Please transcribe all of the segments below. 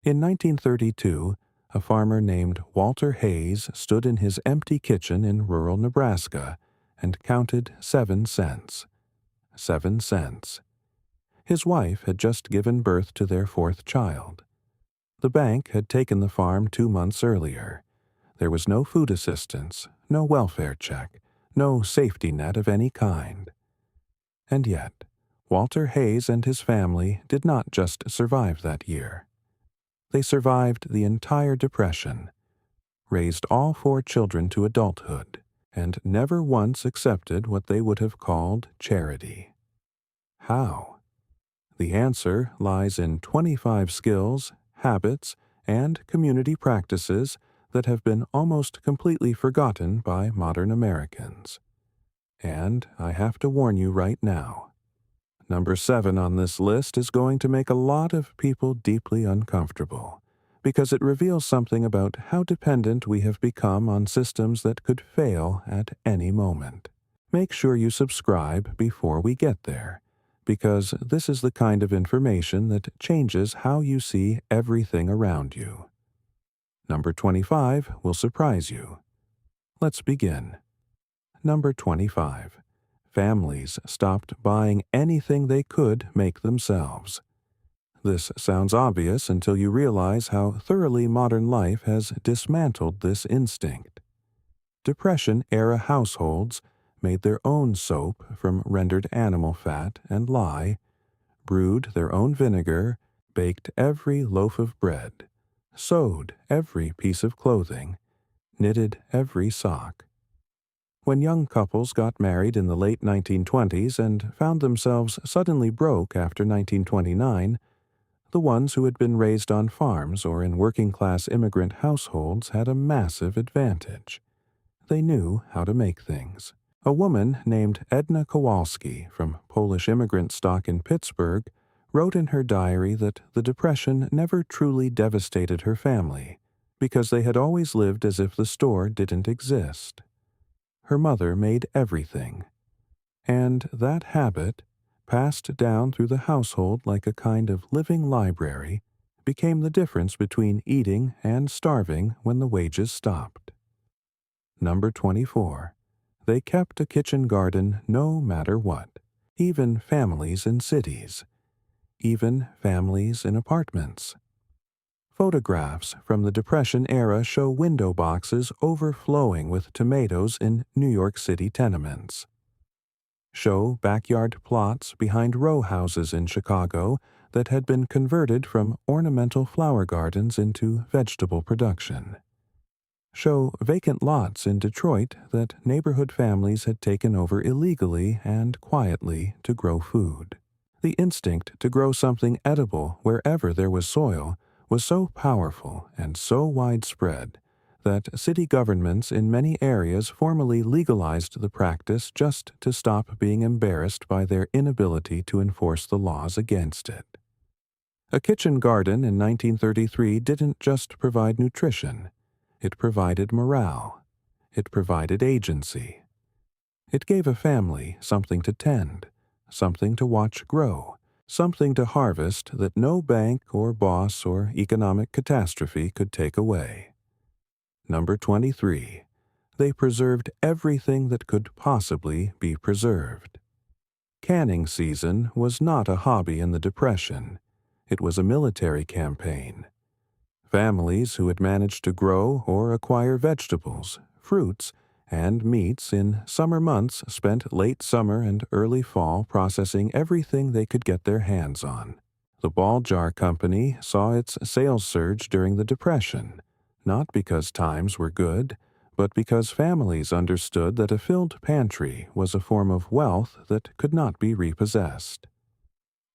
In 1932, a farmer named Walter Hayes stood in his empty kitchen in rural Nebraska and counted 7 cents. 7 cents. His wife had just given birth to their 4th child. The bank had taken the farm 2 months earlier. There was no food assistance, no welfare check, no safety net of any kind. And yet, Walter Hayes and his family did not just survive that year. They survived the entire Depression, raised all 4 children to adulthood, and never once accepted what they would have called charity. How? The answer lies in 25 skills, habits, and community practices that have been almost completely forgotten by modern Americans. And I have to warn you right now, number 7 on this list is going to make a lot of people deeply uncomfortable, because it reveals something about how dependent we have become on systems that could fail at any moment. Make sure you subscribe before we get there, because this is the kind of information that changes how you see everything around you. Number 25 will surprise you. Let's begin. Number 25. Families stopped buying anything they could make themselves. This sounds obvious until you realize how thoroughly modern life has dismantled this instinct. Depression-era households made their own soap from rendered animal fat and lye, brewed their own vinegar, baked every loaf of bread, sewed every piece of clothing, knitted every sock. When young couples got married in the late 1920s and found themselves suddenly broke after 1929, the ones who had been raised on farms or in working-class immigrant households had a massive advantage. They knew how to make things. A woman named Edna Kowalski from Polish immigrant stock in Pittsburgh wrote in her diary that the Depression never truly devastated her family because they had always lived as if the store didn't exist. Her mother made everything, and that habit, passed down through the household like a kind of living library, became the difference between eating and starving when the wages stopped. Number 24. They kept a kitchen garden no matter what, even families in cities, even families in apartments. Photographs from the Depression era show window boxes overflowing with tomatoes in New York City tenements. Show backyard plots behind row houses in Chicago that had been converted from ornamental flower gardens into vegetable production. Show vacant lots in Detroit that neighborhood families had taken over illegally and quietly to grow food. The instinct to grow something edible wherever there was soil was so powerful and so widespread that city governments in many areas formally legalized the practice just to stop being embarrassed by their inability to enforce the laws against it. A kitchen garden in 1933 didn't just provide nutrition. It provided morale. It provided agency. It gave a family something to tend, something to watch grow, something to harvest that no bank or boss or economic catastrophe could take away. Number 23. They preserved everything that could possibly be preserved. Canning season was not a hobby in the Depression. It was a military campaign. Families who had managed to grow or acquire vegetables, fruits, and meats in summer months spent late summer and early fall processing everything they could get their hands on. The Ball Jar Company saw its sales surge during the Depression, not because times were good, but because families understood that a filled pantry was a form of wealth that could not be repossessed.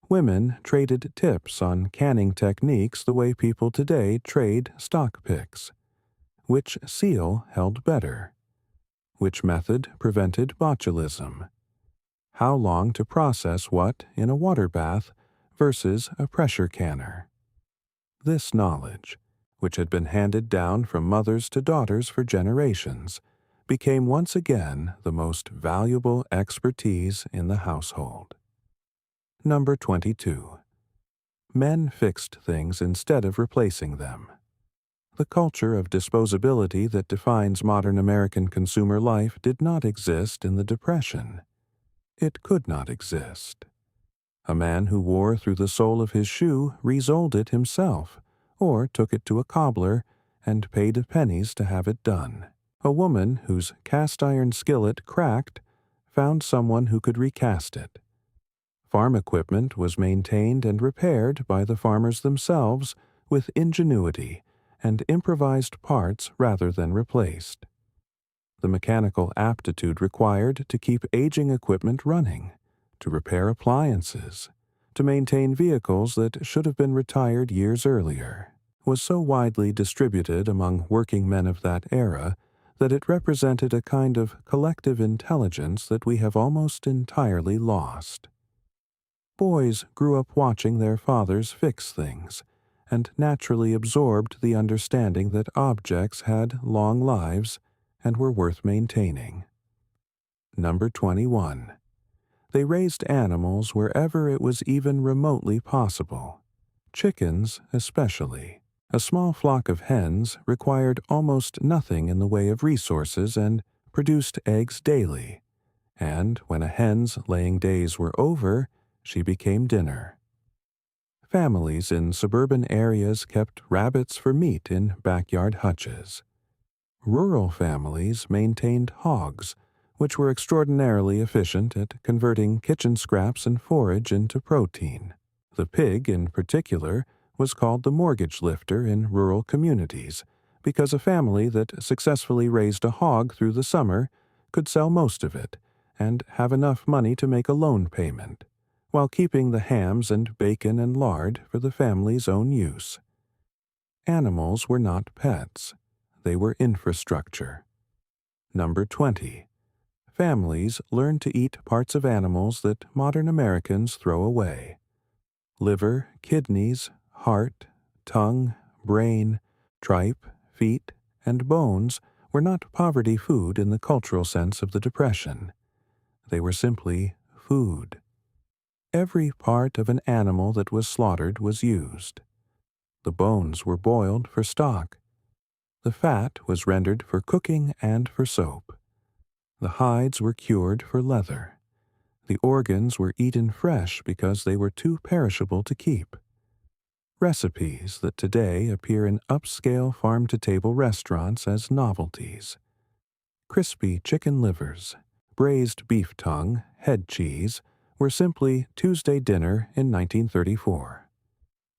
Women traded tips on canning techniques the way people today trade stock picks. Which seal held better? Which method prevented botulism? How long to process what in a water bath versus a pressure canner? This knowledge, which had been handed down from mothers to daughters for generations, became once again the most valuable expertise in the household. Number 22. men fixed things instead of replacing them. The culture of disposability that defines modern American consumer life did not exist in the Depression. It could not exist. A man who wore through the sole of his shoe resoled it himself, or took it to a cobbler and paid pennies to have it done. A woman whose cast-iron skillet cracked found someone who could recast it. Farm equipment was maintained and repaired by the farmers themselves with ingenuity and improvised parts rather than replaced. The mechanical aptitude required to keep aging equipment running, to repair appliances, to maintain vehicles that should have been retired years earlier, was so widely distributed among working men of that era that it represented a kind of collective intelligence that we have almost entirely lost. Boys grew up watching their fathers fix things, and naturally absorbed the understanding that objects had long lives and were worth maintaining. Number 21. They raised animals wherever it was even remotely possible. Chickens especially. A small flock of hens required almost nothing in the way of resources and produced eggs daily, and when a hen's laying days were over, she became dinner. Families in suburban areas kept rabbits for meat in backyard hutches. Rural families maintained hogs, which were extraordinarily efficient at converting kitchen scraps and forage into protein. The pig, in particular, was called the mortgage lifter in rural communities because a family that successfully raised a hog through the summer could sell most of it and have enough money to make a loan payment, while keeping the hams and bacon and lard for the family's own use. Animals were not pets. They were infrastructure. Number 20. Families learned to eat parts of animals that modern Americans throw away. Liver, kidneys, heart, tongue, brain, tripe, feet, and bones were not poverty food in the cultural sense of the Depression. They were simply food. Every part of an animal that was slaughtered was used. The bones were boiled for stock. The fat was rendered for cooking and for soap. The hides were cured for leather. The organs were eaten fresh because they were too perishable to keep. Recipes that today appear in upscale farm-to-table restaurants as novelties. Crispy chicken livers, braised beef tongue, head cheese, were simply Tuesday dinner in 1934.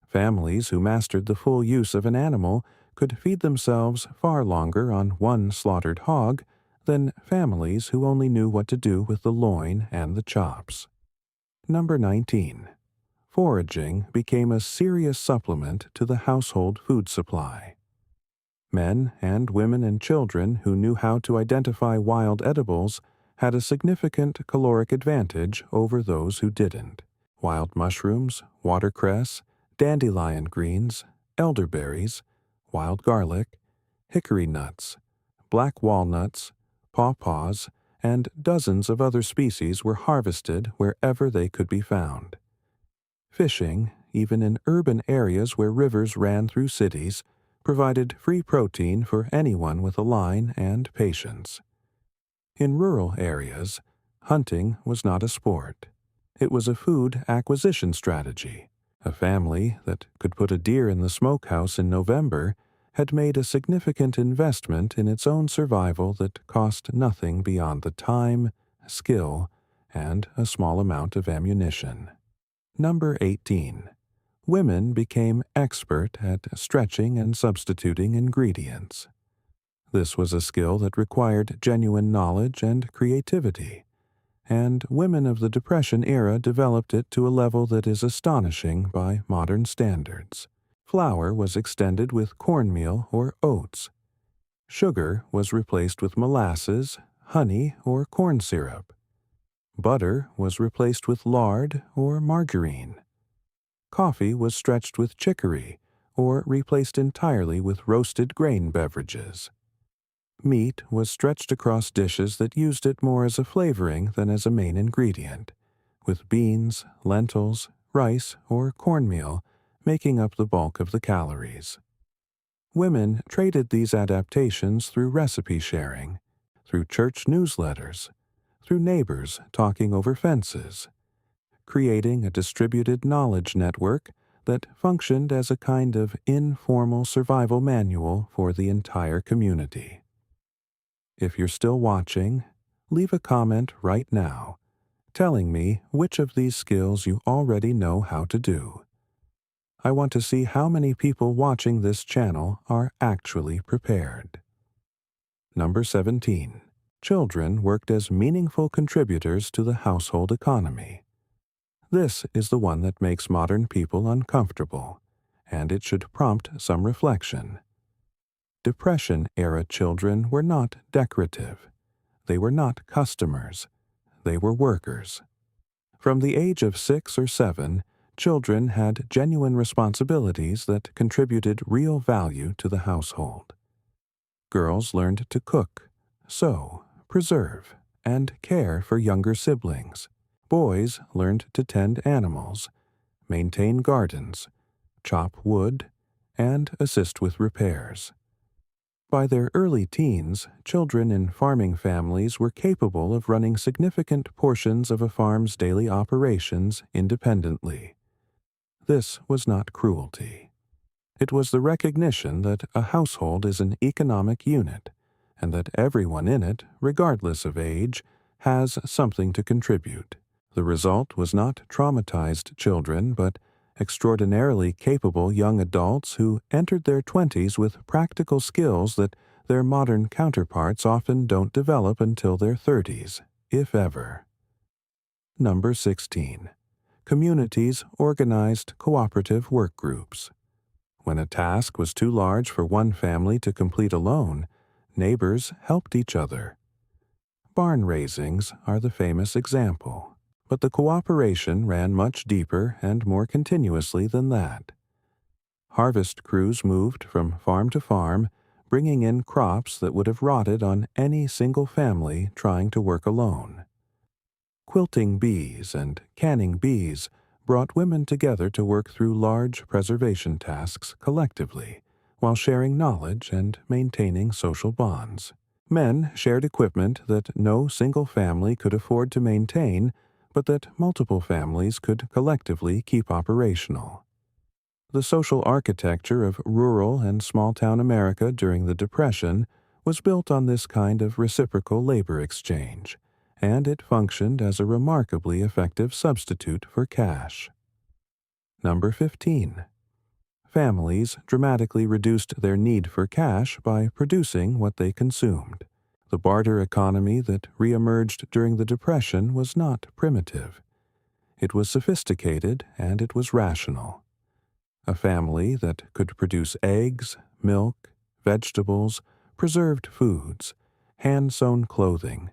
Families who mastered the full use of an animal could feed themselves far longer on one slaughtered hog than families who only knew what to do with the loin and the chops. Number 19. Foraging became a serious supplement to the household food supply. Men and women and children who knew how to identify wild edibles had a significant caloric advantage over those who didn't. Wild mushrooms, watercress, dandelion greens, elderberries, wild garlic, hickory nuts, black walnuts, pawpaws, and dozens of other species were harvested wherever they could be found. Fishing, even in urban areas where rivers ran through cities, provided free protein for anyone with a line and patience. In rural areas, hunting was not a sport. It was a food acquisition strategy. A family that could put a deer in the smokehouse in November had made a significant investment in its own survival that cost nothing beyond the time, skill, and a small amount of ammunition. Number 18. Women became expert at stretching and substituting ingredients. This was a skill that required genuine knowledge and creativity, and women of the Depression era developed it to a level that is astonishing by modern standards. Flour was extended with cornmeal or oats. Sugar was replaced with molasses, honey, or corn syrup. Butter was replaced with lard or margarine. Coffee was stretched with chicory or replaced entirely with roasted grain beverages. Meat was stretched across dishes that used it more as a flavoring than as a main ingredient, with beans, lentils, rice, or cornmeal making up the bulk of the calories. Women traded these adaptations through recipe sharing, through church newsletters, through neighbors talking over fences, creating a distributed knowledge network that functioned as a kind of informal survival manual for the entire community. If you're still watching, leave a comment right now, telling me which of these skills you already know how to do. I want to see how many people watching this channel are actually prepared. Number 17. Children worked as meaningful contributors to the household economy. This is the one that makes modern people uncomfortable, and it should prompt some reflection. Depression-era children were not decorative. They were not customers. They were workers. From the age of 6 or 7, children had genuine responsibilities that contributed real value to the household. Girls learned to cook, sew, preserve, and care for younger siblings. Boys learned to tend animals, maintain gardens, chop wood, and assist with repairs. By their early teens, children in farming families were capable of running significant portions of a farm's daily operations independently. This was not cruelty. It was the recognition that a household is an economic unit, and that everyone in it, regardless of age, has something to contribute. The result was not traumatized children, but extraordinarily capable young adults who entered their 20s with practical skills that their modern counterparts often don't develop until their 30s, if ever. Number 16. Communities organized cooperative work groups. When a task was too large for one family to complete alone, neighbors helped each other. Barn raisings are the famous example. But the cooperation ran much deeper and more continuously than that. Harvest crews moved from farm to farm, bringing in crops that would have rotted on any single family trying to work alone. Quilting bees and canning bees brought women together to work through large preservation tasks collectively, while sharing knowledge and maintaining social bonds. Men shared equipment that no single family could afford to maintain, but that multiple families could collectively keep operational. The social architecture of rural and small-town America during the Depression was built on this kind of reciprocal labor exchange, and it functioned as a remarkably effective substitute for cash. Number 15. Families dramatically reduced their need for cash by producing what they consumed. The barter economy that re-emerged during the Depression was not primitive. It was sophisticated and it was rational. A family that could produce eggs, milk, vegetables, preserved foods, hand-sewn clothing,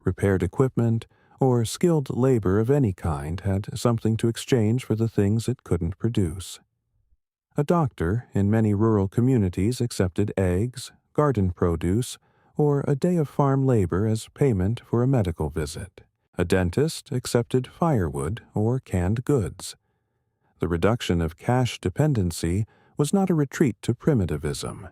repaired equipment, or skilled labor of any kind had something to exchange for the things it couldn't produce. A doctor in many rural communities accepted eggs, garden produce, or a day of farm labor as payment for a medical visit. A dentist accepted firewood or canned goods. The reduction of cash dependency was not a retreat to primitivism.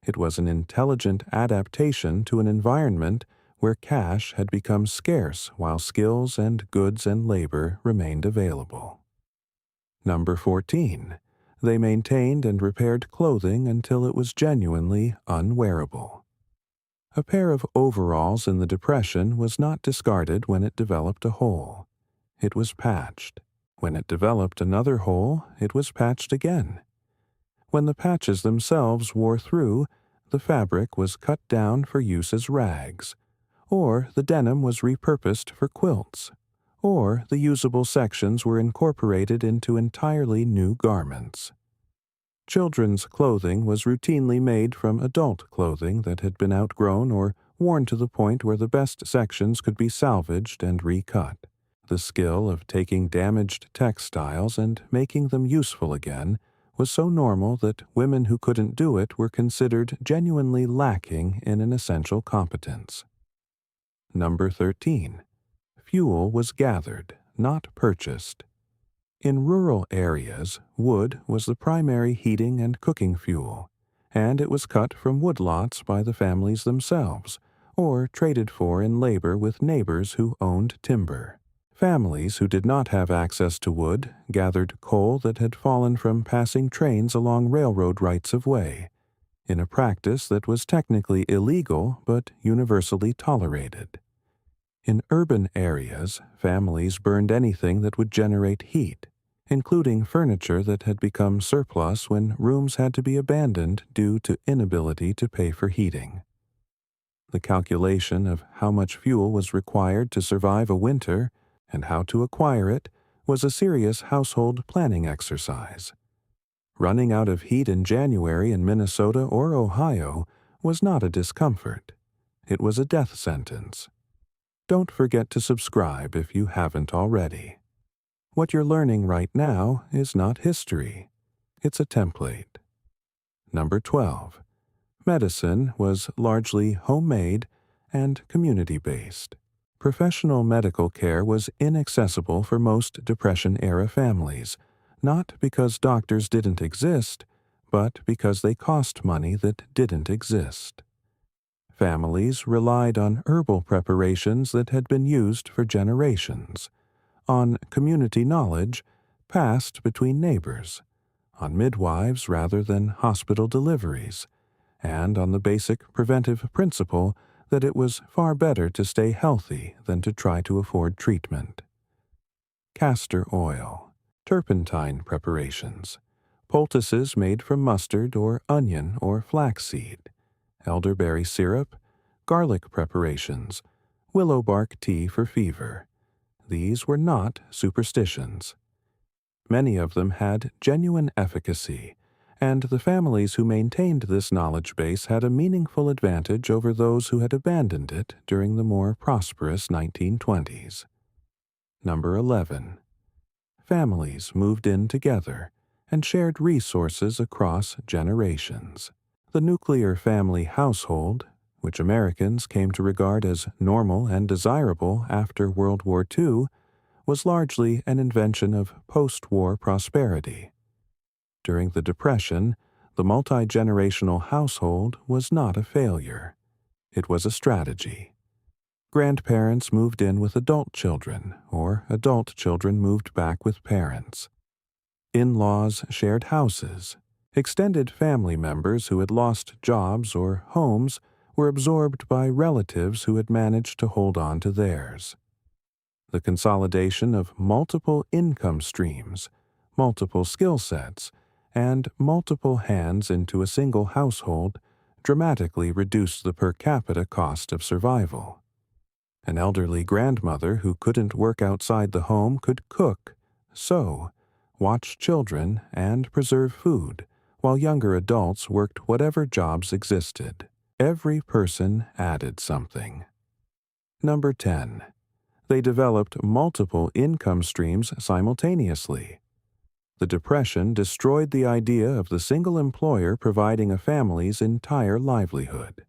It was an intelligent adaptation to an environment where cash had become scarce while skills and goods and labor remained available. Number 14. They maintained and repaired clothing until it was genuinely unwearable. A pair of overalls in the Depression was not discarded when it developed a hole. It was patched. When it developed another hole, it was patched again. When the patches themselves wore through, the fabric was cut down for use as rags, or the denim was repurposed for quilts, or the usable sections were incorporated into entirely new garments. Children's clothing was routinely made from adult clothing that had been outgrown or worn to the point where the best sections could be salvaged and recut. The skill of taking damaged textiles and making them useful again was so normal that women who couldn't do it were considered genuinely lacking in an essential competence. Number 13. Fuel was gathered, not purchased. In rural areas, wood was the primary heating and cooking fuel, and it was cut from woodlots by the families themselves, or traded for in labor with neighbors who owned timber. Families who did not have access to wood gathered coal that had fallen from passing trains along railroad rights-of-way, in a practice that was technically illegal but universally tolerated. In urban areas, families burned anything that would generate heat, including furniture that had become surplus when rooms had to be abandoned due to inability to pay for heating. The calculation of how much fuel was required to survive a winter and how to acquire it was a serious household planning exercise. Running out of heat in January in Minnesota or Ohio was not a discomfort. It was a death sentence. Don't forget to subscribe if you haven't already. What you're learning right now is not history. It's a template. Number 12. Medicine was largely homemade and community-based. Professional medical care was inaccessible for most Depression-era families, not because doctors didn't exist, but because they cost money that didn't exist. Families relied on herbal preparations that had been used for generations, on community knowledge passed between neighbors, on midwives rather than hospital deliveries, and on the basic preventive principle that it was far better to stay healthy than to try to afford treatment. Castor oil, turpentine preparations, poultices made from mustard or onion or flaxseed, elderberry syrup, garlic preparations, willow bark tea for fever. These were not superstitions. Many of them had genuine efficacy, and the families who maintained this knowledge base had a meaningful advantage over those who had abandoned it during the more prosperous 1920s. Number 11. Families moved in together and shared resources across generations. The nuclear family household, which Americans came to regard as normal and desirable after World War II, was largely an invention of post-war prosperity. During the Depression, the multi-generational household was not a failure. It was a strategy. Grandparents moved in with adult children, or adult children moved back with parents. In-laws shared houses. Extended family members who had lost jobs or homes were absorbed by relatives who had managed to hold on to theirs. The consolidation of multiple income streams, multiple skill sets, and multiple hands into a single household dramatically reduced the per capita cost of survival. An elderly grandmother who couldn't work outside the home could cook, sew, watch children, and preserve food, while younger adults worked whatever jobs existed. Every person added something. Number 10. They developed multiple income streams simultaneously. The Depression destroyed the idea of the single employer providing a family's entire livelihood.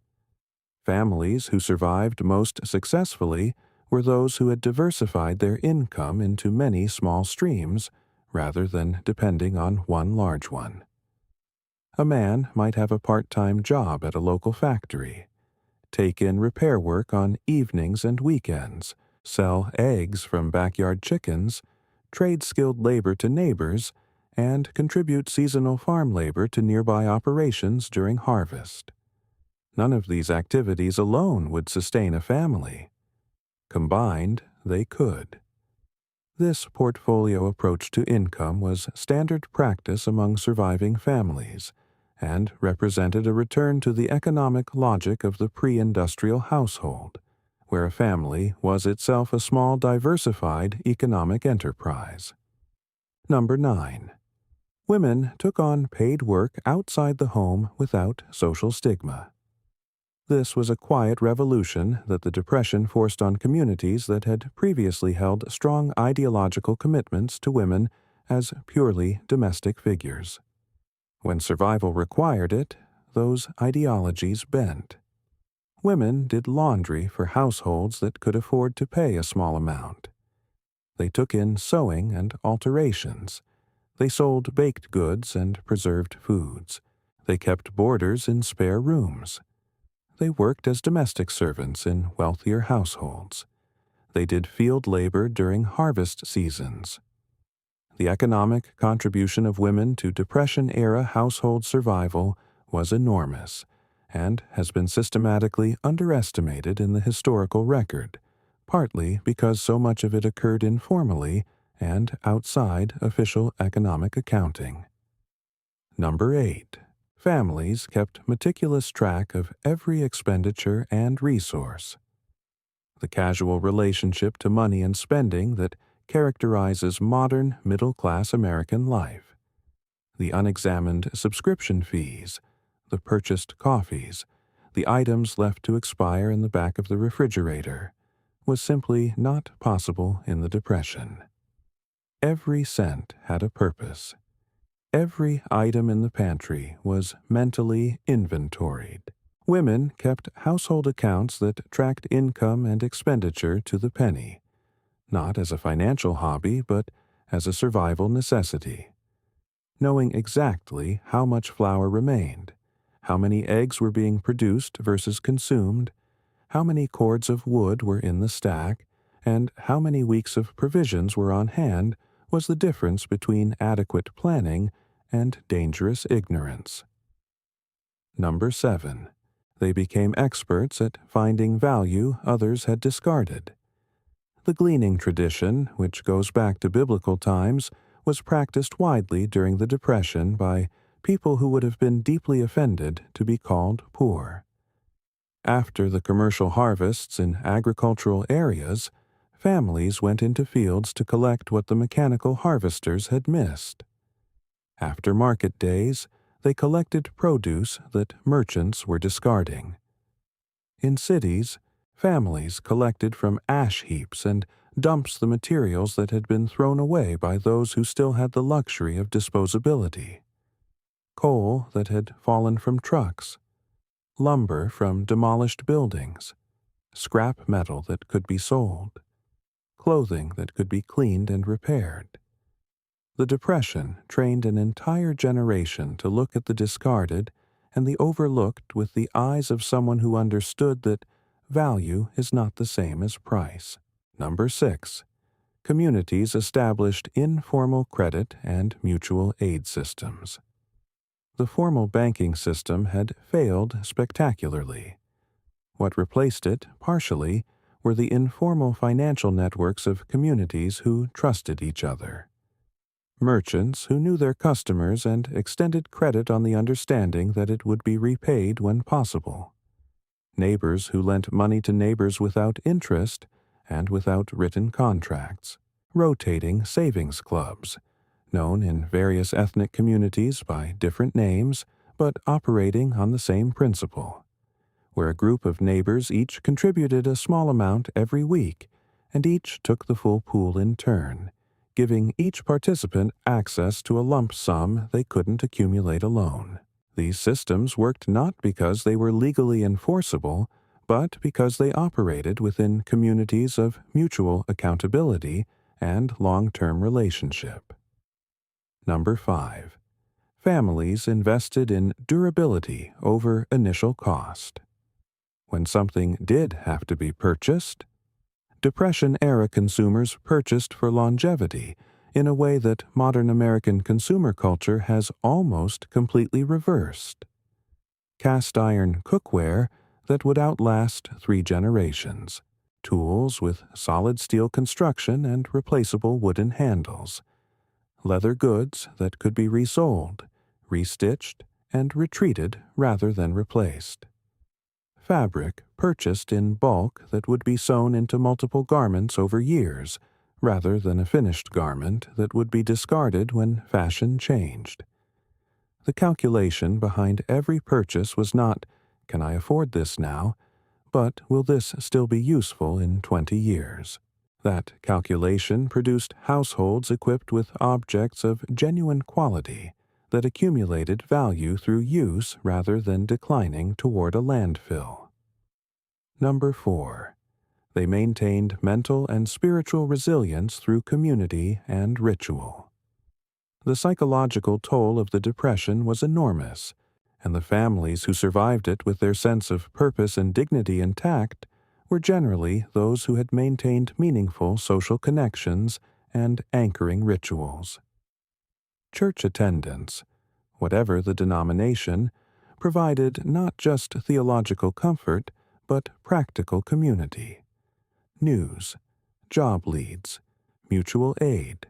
Families who survived most successfully were those who had diversified their income into many small streams rather than depending on one large one. A man might have a part-time job at a local factory, take in repair work on evenings and weekends, sell eggs from backyard chickens, trade skilled labor to neighbors, and contribute seasonal farm labor to nearby operations during harvest. None of these activities alone would sustain a family. Combined, they could. This portfolio approach to income was standard practice among surviving families, and represented a return to the economic logic of the pre-industrial household, where a family was itself a small diversified economic enterprise. Number 9. Women took on paid work outside the home without social stigma. This was a quiet revolution that the Depression forced on communities that had previously held strong ideological commitments to women as purely domestic figures. When survival required it, those ideologies bent. Women did laundry for households that could afford to pay a small amount. They took in sewing and alterations. They sold baked goods and preserved foods. They kept boarders in spare rooms. They worked as domestic servants in wealthier households. They did field labor during harvest seasons. The economic contribution of women to Depression-era household survival was enormous and has been systematically underestimated in the historical record, partly because so much of it occurred informally and outside official economic accounting. Number 8. Families kept meticulous track of every expenditure and resource. The casual relationship to money and spending that characterizes modern middle-class American life. The unexamined subscription fees, the purchased coffees, the items left to expire in the back of the refrigerator, was simply not possible in the Depression. Every cent had a purpose. Every item in the pantry was mentally inventoried. Women kept household accounts that tracked income and expenditure to the penny, not as a financial hobby, but as a survival necessity. Knowing exactly how much flour remained, how many eggs were being produced versus consumed, how many cords of wood were in the stack, and how many weeks of provisions were on hand was the difference between adequate planning and dangerous ignorance. Number 7. They became experts at finding value others had discarded. The gleaning tradition, which goes back to biblical times, was practiced widely during the Depression by people who would have been deeply offended to be called poor. After the commercial harvests in agricultural areas, families went into fields to collect what the mechanical harvesters had missed. After market days, they collected produce that merchants were discarding. In cities, families collected from ash heaps and dumps the materials that had been thrown away by those who still had the luxury of disposability. Coal that had fallen from trucks, lumber from demolished buildings, scrap metal that could be sold, clothing that could be cleaned and repaired. The Depression trained an entire generation to look at the discarded and the overlooked with the eyes of someone who understood that value is not the same as price. Number 6. Communities established informal credit and mutual aid systems. The formal banking system had failed spectacularly. What replaced it, partially, were the informal financial networks of communities who trusted each other. Merchants who knew their customers and extended credit on the understanding that it would be repaid when possible. Neighbors who lent money to neighbors without interest and without written contracts. Rotating savings clubs, known in various ethnic communities by different names, but operating on the same principle, where a group of neighbors each contributed a small amount every week, and each took the full pool in turn, giving each participant access to a lump sum they couldn't accumulate alone. These systems worked not because they were legally enforceable, but because they operated within communities of mutual accountability and long-term relationship. Number 5. Families invested in durability over initial cost. When something did have to be purchased, Depression-era consumers purchased for longevity in a way that modern American consumer culture has almost completely reversed. Cast-iron cookware that would outlast 3 generations, tools with solid steel construction and replaceable wooden handles, leather goods that could be resold, restitched, and retreated rather than replaced. Fabric purchased in bulk that would be sewn into multiple garments over years, rather than a finished garment that would be discarded when fashion changed. The calculation behind every purchase was not, "Can I afford this now?" but "Will this still be useful in 20 years?" That calculation produced households equipped with objects of genuine quality that accumulated value through use rather than declining toward a landfill. Number 4. They maintained mental and spiritual resilience through community and ritual. The psychological toll of the Depression was enormous, and the families who survived it with their sense of purpose and dignity intact were generally those who had maintained meaningful social connections and anchoring rituals. Church attendance, whatever the denomination, provided not just theological comfort, but practical community. News, job leads, mutual aid,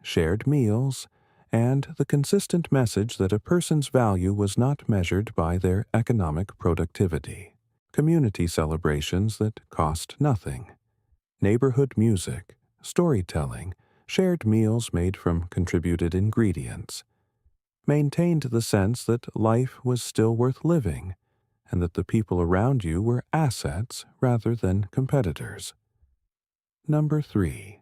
shared meals, and the consistent message that a person's value was not measured by their economic productivity. Community celebrations that cost nothing. Neighborhood music, storytelling, shared meals made from contributed ingredients. Maintained the sense that life was still worth living, and that the people around you were assets rather than competitors. Number 3.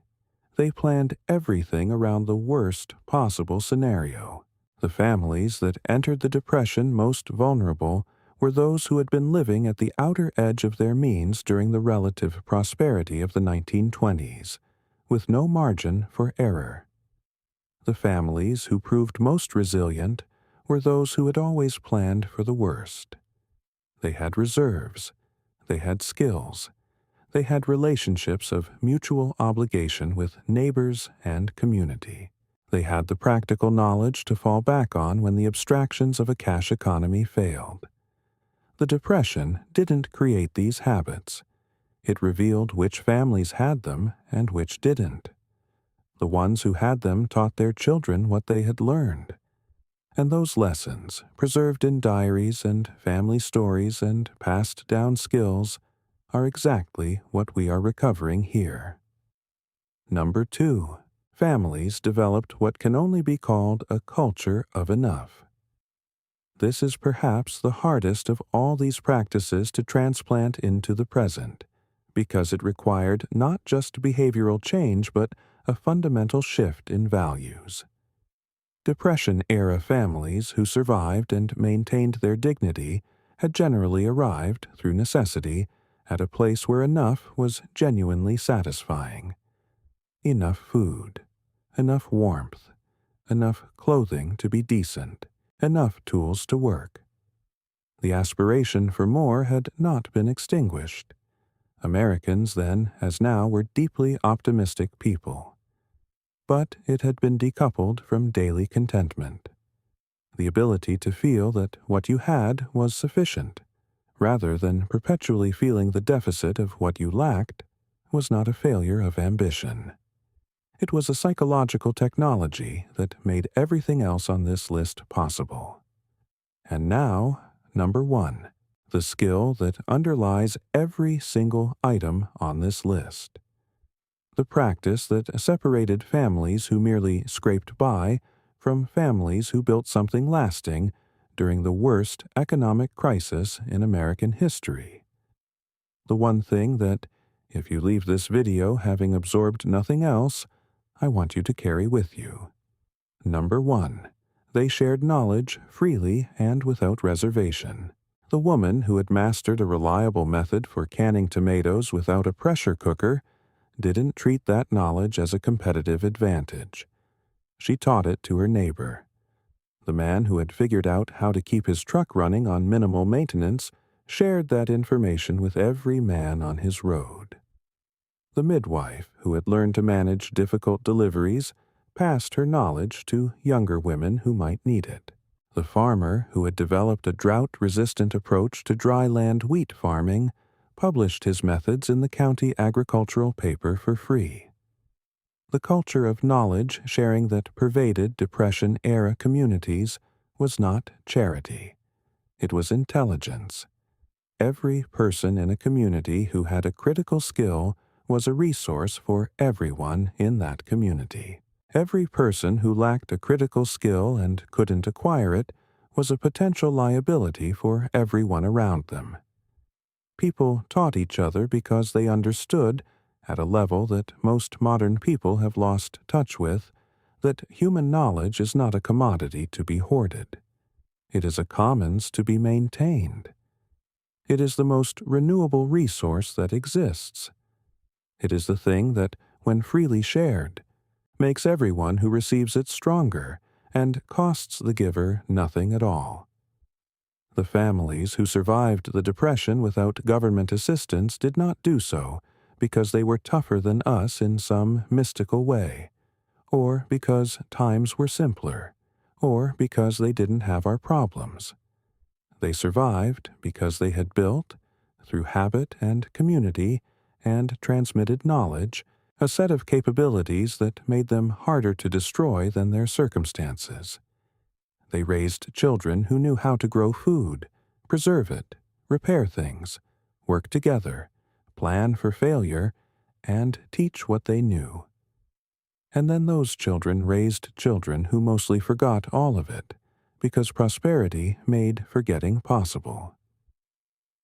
They planned everything around the worst possible scenario. The families that entered the Depression most vulnerable were those who had been living at the outer edge of their means during the relative prosperity of the 1920s, with no margin for error. The families who proved most resilient were those who had always planned for the worst. They had reserves. They had skills. They had relationships of mutual obligation with neighbors and community. They had the practical knowledge to fall back on when the abstractions of a cash economy failed. The Depression didn't create these habits. It revealed which families had them and which didn't. The ones who had them taught their children what they had learned. And those lessons, preserved in diaries and family stories and passed down skills, are exactly what we are recovering here. Number 2. Families developed what can only be called a culture of enough. This is perhaps the hardest of all these practices to transplant into the present, because it required not just behavioral change but a fundamental shift in values. Depression-era families who survived and maintained their dignity had generally arrived, through necessity, at a place where enough was genuinely satisfying. Enough food, enough warmth, enough clothing to be decent, enough tools to work. The aspiration for more had not been extinguished. Americans then, as now, were deeply optimistic people. But it had been decoupled from daily contentment. The ability to feel that what you had was sufficient, rather than perpetually feeling the deficit of what you lacked, was not a failure of ambition. It was a psychological technology that made everything else on this list possible. And now, number 1, the skill that underlies every single item on this list. The practice that separated families who merely scraped by from families who built something lasting during the worst economic crisis in American history. The one thing that, if you leave this video having absorbed nothing else, I want you to carry with you. Number 1. They shared knowledge freely and without reservation. The woman who had mastered a reliable method for canning tomatoes without a pressure cooker didn't treat that knowledge as a competitive advantage. She taught it to her neighbor. The man who had figured out how to keep his truck running on minimal maintenance shared that information with every man on his road. The midwife who had learned to manage difficult deliveries passed her knowledge to younger women who might need it. The farmer who had developed a drought-resistant approach to dry-land wheat farming published his methods in the county agricultural paper for free. The culture of knowledge sharing that pervaded Depression-era communities was not charity. It was intelligence. Every person in a community who had a critical skill was a resource for everyone in that community. Every person who lacked a critical skill and couldn't acquire it was a potential liability for everyone around them. People taught each other because they understood, at a level that most modern people have lost touch with, that human knowledge is not a commodity to be hoarded. It is a commons to be maintained. It is the most renewable resource that exists. It is the thing that, when freely shared, makes everyone who receives it stronger and costs the giver nothing at all. The families who survived the Depression without government assistance did not do so because they were tougher than us in some mystical way, or because times were simpler, or because they didn't have our problems. They survived because they had built, through habit and community and transmitted knowledge, a set of capabilities that made them harder to destroy than their circumstances. They raised children who knew how to grow food, preserve it, repair things, work together, plan for failure, and teach what they knew. And then those children raised children who mostly forgot all of it, because prosperity made forgetting possible.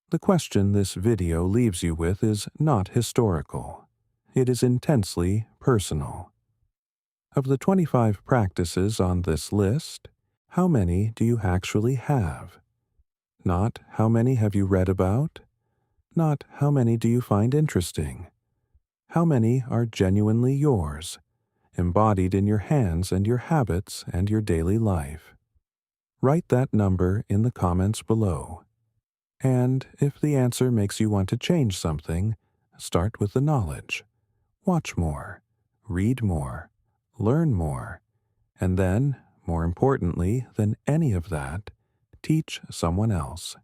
The question this video leaves you with is not historical. It is intensely personal. Of the 25 practices on this list, how many do you actually have? Not how many have you read about? Not how many do you find interesting? How many are genuinely yours, embodied in your hands and your habits and your daily life? Write that number in the comments below. And if the answer makes you want to change something, start with the knowledge. Watch more, read more, learn more, and then, more importantly than any of that, teach someone else.